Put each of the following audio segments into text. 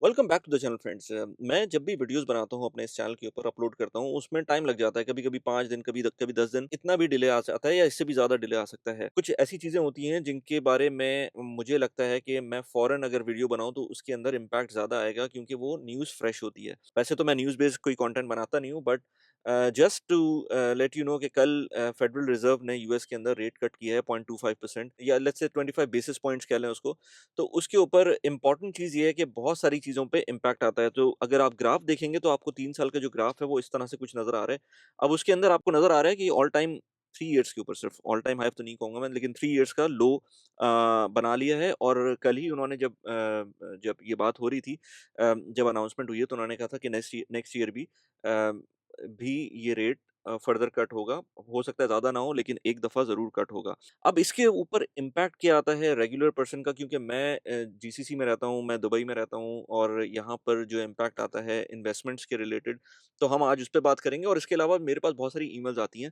Welcome back to the channel friends. मैं जब भी वीडियोस बनाता हूँ अपने इस चैनल के ऊपर अपलोड करता हूँ उसमें टाइम लग जाता है। कभी कभी 5 दिन, कभी 10 दिन, इतना भी डिले आ जाता है या इससे भी ज्यादा डिले आ सकता है। कुछ ऐसी चीजें होती हैं जिनके बारे में मुझे लगता है कि मैं फौरन अगर वीडियो बनाऊं तो उसके अंदर इम्पैक्ट ज्यादा आएगा क्योंकि वो न्यूज फ्रेश होती है। वैसे तो मैं न्यूज बेस्ड कोई कंटेंट बनाता नहीं हूँ, but just to let you know कि कल फेडरल रिजर्व ने यूएस के अंदर रेट कट किया है 0.25% या लेट्स से 25 बेसिस पॉइंट्स कह लें उसको। तो उसके ऊपर इम्पॉर्टेंट चीज़ ये है कि बहुत सारी चीज़ों पे इम्पैक्ट आता है। तो अगर आप ग्राफ देखेंगे तो आपको 3 साल का जो ग्राफ है वो इस तरह से कुछ नज़र आ रहा है। अब उसके अंदर आपको नज़र आ रहा है कि ऑल टाइम 3 इयर्स के ऊपर, सिर्फ ऑल टाइम हाई तो नहीं कहूँगा मैं, लेकिन 3 इयर्स का लो बना लिया है। और कल ही उन्होंने जब ये बात हो रही थी, जब अनाउंसमेंट हुई है तो उन्होंने कहा था कि नेक्स्ट ईयर भी ये रेट फर्दर कट होगा। हो सकता है ज़्यादा ना हो लेकिन एक दफ़ा ज़रूर कट होगा। अब इसके ऊपर इम्पैक्ट क्या आता है रेगुलर पर्सन का, क्योंकि मैं जीसीसी में रहता हूँ, मैं दुबई में रहता हूँ और यहाँ पर जो इम्पैक्ट आता है इन्वेस्टमेंट्स के रिलेटेड, तो हम आज उस पे बात करेंगे। और इसके अलावा मेरे पास बहुत सारी ईमेल्स आती हैं।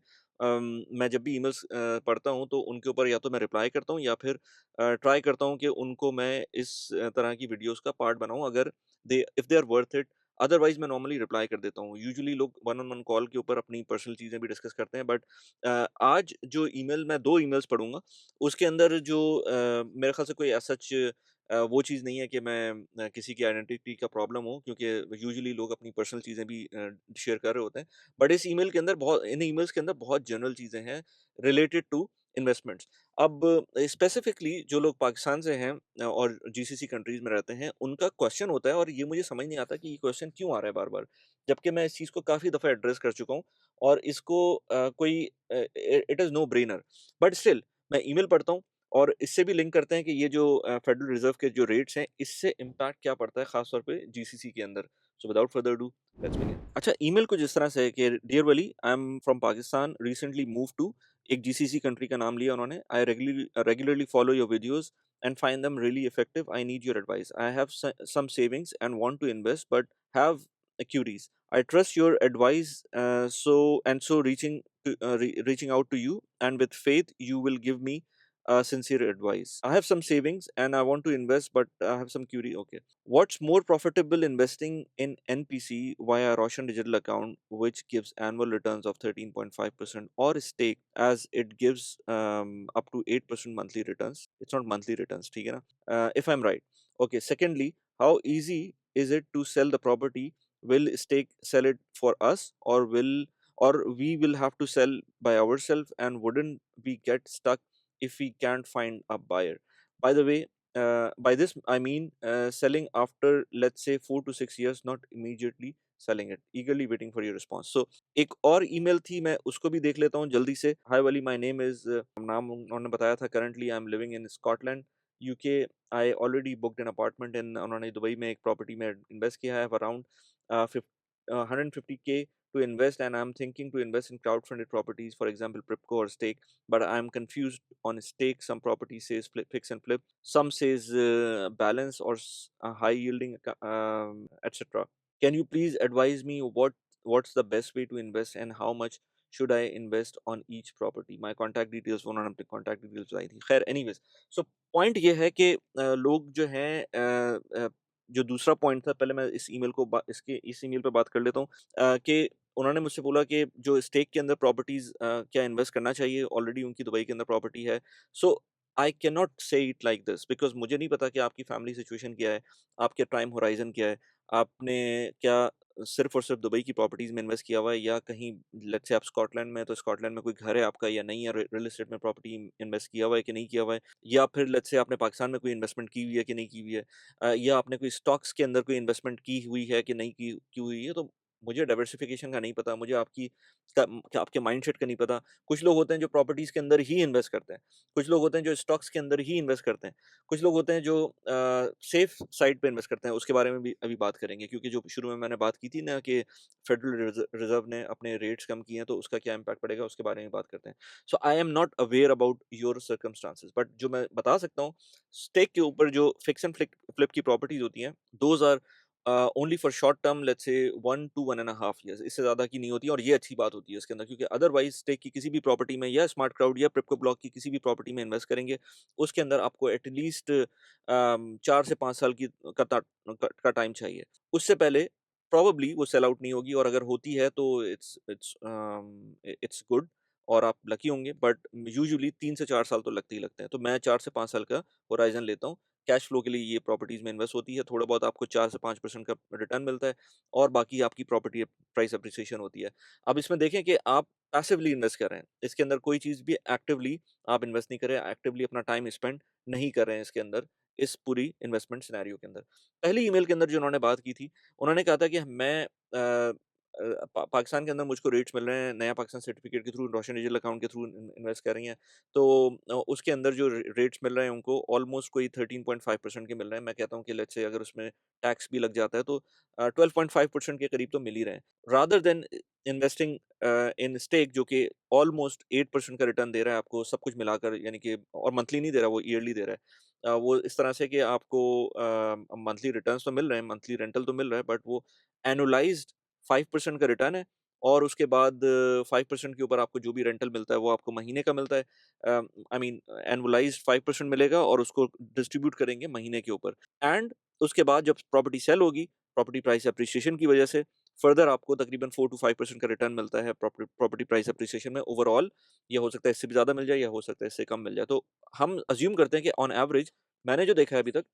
मैं जब भी ईमेल्स पढ़ता हूँ तो उनके ऊपर या तो मैं रिप्लाई करता हूँ या फिर ट्राई करता हूँ कि उनको मैं इस तरह की वीडियोज़ का पार्ट बनाऊँ, अगर they are worth it. Otherwise मैं नॉर्मली रिप्लाई कर देता हूँ। यूजुअली लोग वन ऑन वन कॉल के ऊपर अपनी पर्सनल चीज़ें भी डिस्कस करते हैं, बट आज जो ईमेल मैं 2 ईमेल्स पढ़ूँगा, उसके अंदर जो मेरे ख़्याल से कोई एज़ सच वो चीज़ नहीं है कि मैं किसी की आइडेंटिटी का प्रॉब्लम हो, क्योंकि यूजुअली लोग अपनी पर्सनल चीज़ें भी शेयर कर रहे होते हैं। बट इस ईमेल के अंदर बहुत इन ईमेल्स के अंदर बहुत जनरल चीज़ें हैं रिलेटेड टू इन्वेस्टमेंट्स। अब स्पेसिफिकली जो लोग पाकिस्तान से हैं और जीसीसी कंट्रीज़ में रहते हैं, उनका क्वेश्चन होता है और ये मुझे समझ नहीं आता कि ये क्वेश्चन क्यों आ रहा है बार-बार? जबकि मैं इस चीज़ को काफ़ी दफ़ा एड्रेस कर चुका हूँ और इसको it is no brainer, but still मैं ईमेल पढ़ता हूँ और इससे भी लिंक करते हैं कि ये जो फेडरल रिजर्व के जो रेट्स हैं, इससे इम्पैक्ट क्या पड़ता है खास तौर पे जीसीसी के अंदर। So without further do, let's begin. अच्छा, ईमेल कुछ इस तरह से है कि dear Wali, I am from Pakistan, recently move to, एक जीसीसी कंट्री का नाम लिया उन्होंने। I regularly follow your videos and find them really effective. I need your advice. I have some savings and want to invest but have queries. I trust your advice, so reaching out to you, and with faith you will give me sincere advice. I have some savings and I want to invest, but I have some query. Okay, what's more profitable, investing in NPC via Roshan Digital account, which gives annual returns of 13.5%, or stake as it gives up to 8% monthly returns? It's not monthly returns, ठीक है ना? If I'm right. Okay. Secondly, how easy is it to sell the property? Will stake sell it for us, or we will have to sell by ourselves, and wouldn't we get stuck if we can't find a buyer? By the way, by this I mean selling after, let's say, 4 to 6 years, not immediately selling it. Eagerly waiting for your response. So एक और email थी, मैं उसको भी देख लेता हूँ जल्दी से। हाय वली, माय नेम इज, नाम उन्होंने बताया था, currently I am living in Scotland, UK. I already booked an apartment in, उन्होंने दुबई में एक प्रॉपर्टी में इन्वेस्ट किया है around 150K to invest, and I'm thinking to invest in crowd-funded properties, for example, Pripco or Stake. But I'm confused on Stake. Some property says fix and flip. Some says balance or high yielding, etc. Can you please advise me what's the best way to invest and how much should I invest on each property? My contact details, उन्होंने अपने contact details बताई थी। खैर, anyways, so point ये है कि लोग जो हैं, जो दूसरा पॉइंट था, पहले मैं इस ईमेल पे बात कर लेता हूँ। कि उन्होंने मुझसे बोला कि जो स्टेक के अंदर प्रॉपर्टीज़ क्या इन्वेस्ट करना चाहिए? ऑलरेडी उनकी दुबई के अंदर प्रॉपर्टी है। सो आई कैन नॉट से इट लाइक दिस, बिकॉज़ मुझे नहीं पता कि आपकी फैमिली सिचुएशन क्या है, आपके टाइम होराइज़न क्या है, आपने क्या सिर्फ़ और सिर्फ़ दुबई की प्रॉपर्टीज़ में इन्वेस्ट किया हुआ है, या कहीं लेट्स से आप स्कॉटलैंड में हैं, तो स्कॉटलैंड में कोई घर है आपका या नहीं, या रियल एस्टेट में प्रॉपर्टी इन्वेस्ट किया हुआ है कि नहीं किया हुआ है, या फिर लेट्स से आपने पाकिस्तान में कोई इन्वेस्टमेंट की हुई है कि नहीं की हुई है, या आपने कोई स्टॉक्स के अंदर कोई इन्वेस्टमेंट की हुई है कि नहीं की हुई है। तो मुझे डाइवर्सिफ़िकेशन का नहीं पता, मुझे आपके माइंडसेट का नहीं पता। कुछ लोग होते हैं जो प्रॉपर्टीज़ के अंदर ही इन्वेस्ट करते हैं, कुछ लोग होते हैं जो स्टॉक्स के अंदर ही इन्वेस्ट करते हैं, कुछ लोग होते हैं जो सेफ साइड पे इन्वेस्ट करते हैं। उसके बारे में भी अभी बात करेंगे, क्योंकि जो शुरू में मैंने बात की थी ना कि फेडरल रिज़र्व ने अपने रेट्स कम किए हैं, तो उसका क्या इम्पैक्ट पड़ेगा, उसके बारे में बात करते हैं। So I am not aware about your circumstances, but जो मैं बता सकता हूँ, स्टेक के ऊपर जो फिक्स एंड फ्लिप की प्रॉपर्टीज़ होती हैं, those are only for short term, let's say 1 to 1 and a half years, इससे ज़्यादा की नहीं होती है, और ये अच्छी बात होती है इसके अंदर, क्योंकि अदरवाइज़ स्टेक की किसी भी प्रॉपर्टी में या स्मार्ट क्राउड या प्रेपको ब्लॉक की किसी भी प्रॉपर्टी में इन्वेस्ट करेंगे, उसके अंदर आपको एटलीस्ट 4 से 5 साल की का टाइम चाहिए। उससे पहले प्रोबेबली वो सेल आउट नहीं होगी, और अगर होती है तो इट्स गुड और आप लकी होंगे, बट यूजुअली 3 से 4 साल तो लगते ही लगते हैं। तो मैं 4 से 5 साल का होराइज़न लेता हूँ। कैश फ्लो के लिए ये प्रॉपर्टीज़ में इन्वेस्ट होती है, थोड़ा बहुत आपको 4 से 5% का रिटर्न मिलता है, और बाकी आपकी प्रॉपर्टी प्राइस एप्रिसिएशन होती है। अब इसमें देखें कि आप पैसिवली इन्वेस्ट कर रहे हैं, इसके अंदर कोई चीज़ भी एक्टिवली आप इन्वेस्ट नहीं कर रहे हैं, एक्टिवली अपना टाइम स्पेंड नहीं कर रहे हैं इसके अंदर, इस पूरी इन्वेस्टमेंट सिनेरियो के अंदर। पहली ईमेल के अंदर जो उन्होंने बात की थी, उन्होंने कहा था कि मैं पाकिस्तान के अंदर मुझको रेट्स मिल रहे हैं, नया पाकिस्तान सर्टिफिकेट के थ्रू, रोशन डिजिटल अकाउंट के थ्रू इन्वेस्ट कर रही हैं। तो उसके अंदर जो रेट्स मिल रहे हैं उनको ऑलमोस्ट कोई 13.5% के मिल रहे हैं। मैं कहता हूँ कि लेट्स से अगर उसमें टैक्स भी लग जाता है तो 12.5% के करीब तो मिल ही रहे हैं। Rather than investing in stake जो कि ऑलमोस्ट 8% का रिटर्न दे रहा है आपको सब कुछ मिलाकर, यानी कि और मंथली नहीं दे रहा, वो ईयरली दे रहा है। वो इस तरह से कि आपको मंथली रिटर्न्स तो मिल रहे हैं, मंथली रेंटल तो मिल रहा है, बट वो एनुअलाइज्ड 5% का रिटर्न है, और उसके बाद 5% के ऊपर आपको जो भी रेंटल मिलता है वो आपको महीने का मिलता है। आई मीन एनुअलाइज्ड 5% मिलेगा और उसको डिस्ट्रीब्यूट करेंगे महीने के ऊपर, एंड उसके बाद जब प्रॉपर्टी सेल होगी, प्रॉपर्टी प्राइस एप्रिसिएशन की वजह से फर्दर आपको तकरीबन 4 टू 5% का रिटर्न मिलता है प्रॉपर्टी प्राइस एप्रिसिएशन में ओवरऑल। ये हो सकता है इससे भी ज़्यादा मिल जाए, या हो सकता है इससे कम मिल जाए। तो हम अज़्यूम करते हैं कि ऑन एवरेज मैंने जो देखा है अभी तक,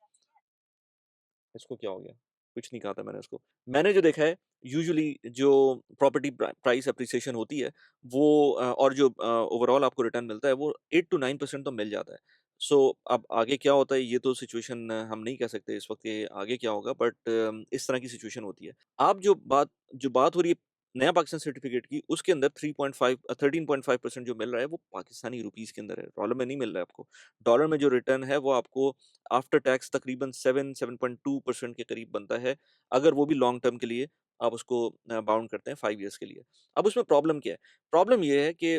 इसको क्या हो गया? कुछ नहीं कहा था मैंने उसको। मैंने जो देखा है यूजुअली जो प्रॉपर्टी प्राइस एप्रिसिएशन होती है वो और जो ओवरऑल आपको रिटर्न मिलता है वो 8 टू 9% तो मिल जाता है। सो अब आगे क्या होता है ये तो सिचुएशन हम नहीं कह सकते इस वक़्त कि आगे क्या होगा, बट इस तरह की सिचुएशन होती है। आप जो बात हो रही है नया पाकिस्तान सर्टिफिकेट की, उसके अंदर 13.5% जो मिल रहा है वो पाकिस्तानी रुपीज़ के अंदर है, डॉलर में नहीं मिल रहा है आपको। डॉलर में जो रिटर्न है वो आपको आफ्टर टैक्स तकरीबन 7.2% के करीब बनता है, अगर वो भी लॉन्ग टर्म के लिए आप उसको बाउंड करते हैं 5 ईयर्स के लिए। अब उसमें प्रॉब्लम क्या है? प्रॉब्लम ये है कि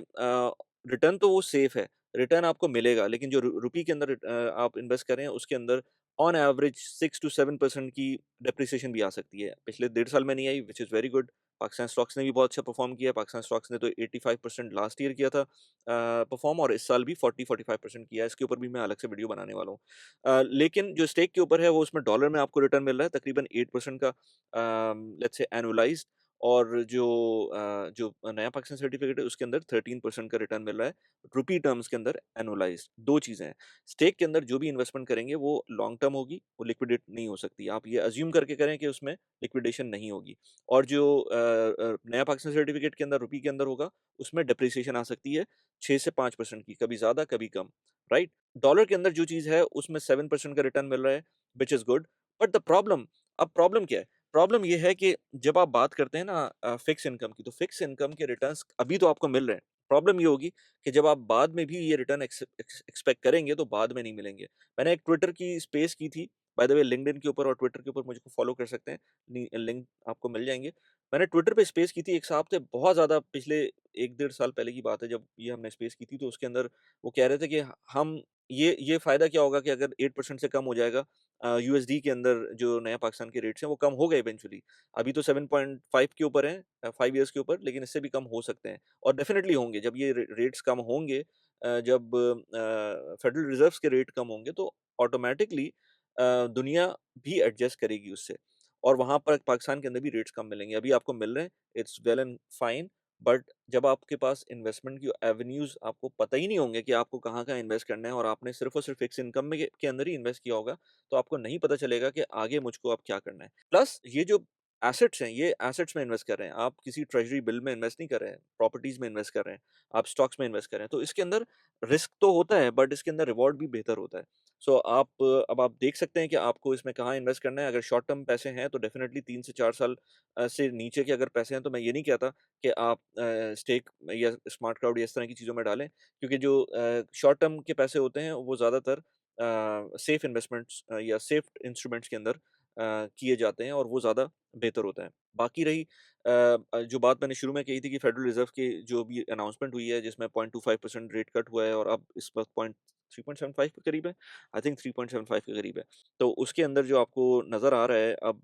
रिटर्न तो वो सेफ है, रिटर्न आपको मिलेगा, लेकिन जो रुपी के अंदर आप इन्वेस्ट कर रहे हैं उसके अंदर ऑन एवरेज 6 टू 7% की डेप्रिसिएशन भी आ सकती है। पिछले डेढ़ साल में नहीं आई, which is very good. Pakistan stocks ने भी बहुत अच्छा परफॉर्म किया है। पाकिस्तान स्टॉक्स ने तो 85% लास्ट ईयर किया था परफॉर्म, और इस साल भी 40-45% किया है। इसके ऊपर भी मैं अलग से वीडियो बनाने वाला हूँ। लेकिन जो स्टेक के ऊपर है वो उसमें डॉलर में आपको रिटर्न मिल रहा है तकरीबन 8% का लेट्स से एनुअलाइज़्ड, और जो नया पाकिस्तान सर्टिफिकेट है उसके अंदर 13% का रिटर्न मिल रहा है, रुपी टर्म्स के अंदर एनुअलाइज़्ड। 2 चीज़ें हैं। स्टेक के अंदर जो भी इन्वेस्टमेंट करेंगे वो लॉन्ग टर्म होगी, वो लिक्विडेट नहीं हो सकती। आप ये अज़्यूम करके करें कि उसमें लिक्विडेशन नहीं होगी, और जो नया पाकिस्तान सर्टिफिकेट के अंदर रुपी के अंदर होगा, उसमें डेप्रिसिएशन आ सकती है 6 से 5% की, कभी ज़्यादा कभी कम, राइट? डॉलर के अंदर जो चीज़ है उसमें 7% का रिटर्न मिल रहा है, which is good. But the problem, अब प्रॉब्लम क्या है? प्रॉब्लम ये है कि जब आप बात करते हैं ना फिक्स इनकम की, तो फिक्स इनकम के रिटर्न्स अभी तो आपको मिल रहे हैं। प्रॉब्लम ये होगी कि जब आप बाद में भी ये रिटर्न एक्सपेक्ट करेंगे तो बाद में नहीं मिलेंगे। मैंने एक ट्विटर की स्पेस की थी, बाय द वे लिंक्डइन के ऊपर और ट्विटर के ऊपर मुझको फॉलो कर सकते हैं, लिंक आपको मिल जाएँगे। मैंने ट्विटर पे स्पेस की थी, एक साहब थे बहुत ज़्यादा, पिछले 1 डेढ़ साल पहले की बात है जब ये हमने स्पेस की थी, तो उसके अंदर वो कह रहे थे कि हम ये फ़ायदा क्या होगा कि अगर 8% से कम हो जाएगा यूएसडी के अंदर जो नया पाकिस्तान के रेट्स हैं वो कम हो गए इवेंचुअली। अभी तो 7.5 के ऊपर हैं 5 ईयर्स के ऊपर, लेकिन इससे भी कम हो सकते हैं, और डेफ़िनिटली होंगे जब ये रेट्स कम होंगे, जब फेडरल रिज़र्व्स के रेट कम होंगे तो ऑटोमैटिकली दुनिया भी एडजस्ट करेगी उससे, और वहाँ पर पाकिस्तान के अंदर भी रेट्स कम मिलेंगे। अभी आपको मिल रहे हैं, it's well and fine, but जब आपके पास इन्वेस्टमेंट की एवेन्यूज़ आपको पता ही नहीं होंगे कि आपको कहाँ-कहाँ इन्वेस्ट करना है, और आपने सिर्फ़ और सिर्फ़ फिक्स इनकम में के अंदर ही इन्वेस्ट किया होगा, तो आपको नहीं पता चलेगा कि आगे मुझको अब क्या करना है। प्लस ये जो एसेट्स हैं, ये एसेट्स में इन्वेस्ट कर रहे हैं। आप किसी ट्रेज़री बिल में इन्वेस्ट नहीं कर रहे हैं, प्रॉपर्टीज़ में इन्वेस्ट कर रहे हैं, आप स्टॉक्स में इन्वेस्ट कर रहे हैं। तो इसके अंदर रिस्क तो होता है, बट इसके अंदर रिवॉर्ड भी बेहतर होता है। सो अब आप देख सकते हैं कि आपको इसमें कहाँ इन्वेस्ट करना है। अगर शॉर्ट टर्म पैसे हैं तो डेफ़िनिटली 3 से 4 साल से नीचे के अगर पैसे हैं, तो मैं ये नहीं कहता कि आप स्टेक या स्मार्ट क्राउड या इस तरह की चीज़ों में डालें, क्योंकि जो शॉर्ट टर्म के पैसे होते हैं वो ज़्यादातर सेफ इन्वेस्टमेंट्स या सेफ इंस्ट्रूमेंट्स के अंदर किए जाते हैं, और वो ज़्यादा बेहतर होता है। बाकी रही जो बात मैंने शुरू में कही थी कि फेडरल रिज़र्व की जो भी अनाउंसमेंट हुई है जिसमें 0.25% रेट कट हुआ है, और अब इस वक़्त 3.75 के करीब है, आई थिंक 3.75 के करीब है। तो उसके अंदर जो आपको नज़र आ रहा है अब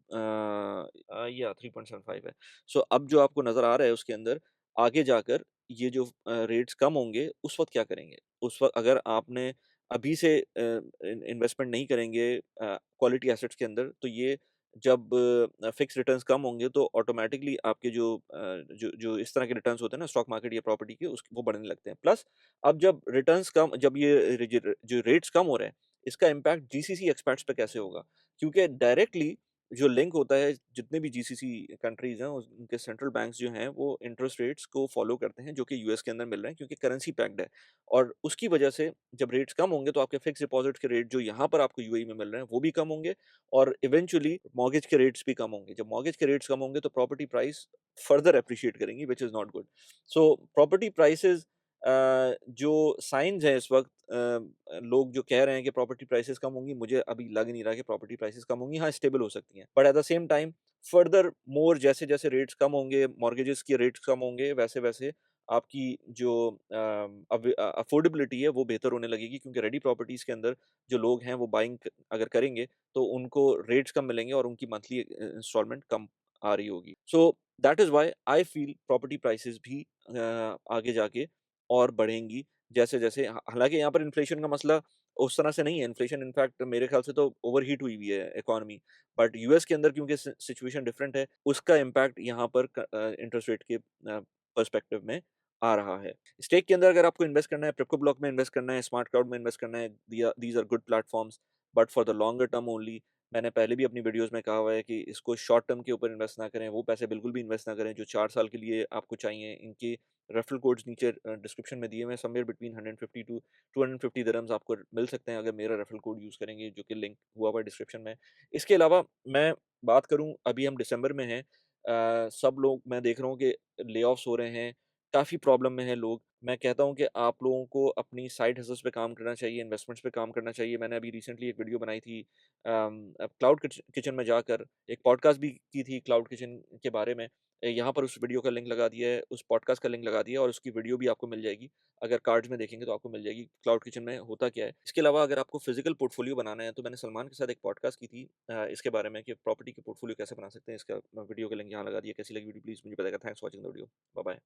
या 3.75 है। सो अब जो आपको नज़र आ रहा है उसके अंदर, आगे जाकर ये जो रेट्स कम होंगे, उस वक़्त क्या करेंगे? उस वक़्त अगर आपने अभी से इन्वेस्टमेंट नहीं करेंगे क्वालिटी एसेट्स के अंदर, तो ये जब फिक्स रिटर्न्स कम होंगे तो ऑटोमैटिकली आपके जो इस तरह के रिटर्न्स होते हैं ना स्टॉक मार्केट या प्रॉपर्टी के उस वो बढ़ने लगते हैं। प्लस अब जब रिटर्न्स कम जब ये जो रेट्स कम हो रहे हैं, इसका इम्पैक्ट जीसीसी एक्सपैट्स पे कैसे होगा? क्योंकि डायरेक्टली जो लिंक होता है जितने भी जीसीसी कंट्रीज़ हैं उनके सेंट्रल बैंक्स जो हैं वो इंटरेस्ट रेट्स को फॉलो करते हैं जो कि यूएस के अंदर मिल रहे हैं क्योंकि करेंसी पैक्ड है। और उसकी वजह से जब रेट्स कम होंगे तो आपके फिक्स डिपॉज़िट्स के रेट जो यहाँ पर आपको यूएई में मिल रहे हैं वो भी कम होंगे और इवेंचुअली मॉर्गेज के रेट्स भी कम होंगे। जब मॉर्गेज के रेट्स कम होंगे तो प्रॉपर्टी प्राइस फर्दर एप्रिशिएट करेंगी which is not good. So property prices जो साइन्स हैं इस वक़्त लोग जो कह रहे हैं कि प्रॉपर्टी प्राइसेज़ कम होंगी, मुझे अभी लग नहीं रहा कि प्रॉपर्टी प्राइसेज़ कम होंगी। हाँ, स्टेबल हो सकती हैं। But at the same time further more जैसे-जैसे रेट्स कम होंगे, मॉर्गेजेस के रेट्स कम होंगे, वैसे-वैसे आपकी जो अफोर्डेबिलिटी है वो बेहतर होने लगेगी क्योंकि रेडी प्रॉपर्टीज़ के अंदर जो लोग हैं वो बाइंग अगर करेंगे तो उनको रेट्स कम मिलेंगे और उनकी मंथली इंस्टॉलमेंट कम आ रही होगी। So that is why I feel property prices भी आगे जाके और बढ़ेंगी जैसे-जैसे हालाँकि यहाँ पर इन्फ्लेशन का मसला उस तरह से नहीं है, इन्फ्लेशन इनफैक्ट मेरे ख़्याल से तो ओवरहीट हुई हुई है इकॉनमी। बट यूएस के अंदर क्योंकि सिचुएशन डिफरेंट है, उसका इम्पैक्ट यहाँ पर इंटरेस्ट रेट के पर्सपेक्टिव में आ रहा है। स्टेक के अंदर अगर आपको इन्वेस्ट करना है, पेप्को ब्लॉक में इन्वेस्ट करना है, स्मार्ट क्लाउड में इन्वेस्ट करना है, these are good platforms but for the longer term only. मैंने पहले भी अपनी वीडियोज़ में कहा हुआ है कि इसको शॉर्ट टर्म के ऊपर इन्वेस्ट ना करें, वो पैसे बिल्कुल भी इन्वेस्ट ना करें जो 4 साल के लिए आपको चाहिए। इनके रेफरल कोड्स नीचे डिस्क्रिप्शन में दिए हुए हैं, समवेयर बिटवीन 150 टू 250 दिरहम्स आपको मिल सकते हैं अगर मेरा रेफरल कोड यूज़ करेंगे जो कि लिंक हुआ हुआ है डिस्क्रिप्शन में। इसके अलावा मैं बात करूँ अभी हम दिसंबर में हैं सब लोग मैं देख रहा हूँ कि ले-ऑफ्स हो रहे हैं, काफ़ी प्रॉब्लम में हैं लोग। मैं कहता हूँ कि आप लोगों को अपनी साइड हसल्स पे काम करना चाहिए, इन्वेस्टमेंट्स पे काम करना चाहिए। मैंने अभी रिसेंटली एक वीडियो बनाई थी क्लाउड किचन में जाकर, एक पॉडकास्ट भी की थी क्लाउड किचन के बारे में। यहाँ पर उस वीडियो का लिंक लगा दिया है, उस पॉडकास्ट का लिंक लगा दिया है और उसकी वीडियो भी आपको मिल जाएगी। अगर कार्ड्स में देखेंगे तो आपको मिल जाएगी, क्लाउड किचन में होता क्या है। इसके अलावा अगर आपको फिज़िकल पोर्टफोलियो बनाना है, तो मैंने सलमान के साथ एक पॉडकास्ट की थी इसके बारे में कि प्रॉपर्टी के पोर्टफोलियो कैसे बना सकते हैं। इसका वीडियो का लिंक यहाँ लगा दिया। कैसी लगी वीडियो प्लीज़ मुझे बताइएगा। Thanks for watching the video. Bye bye.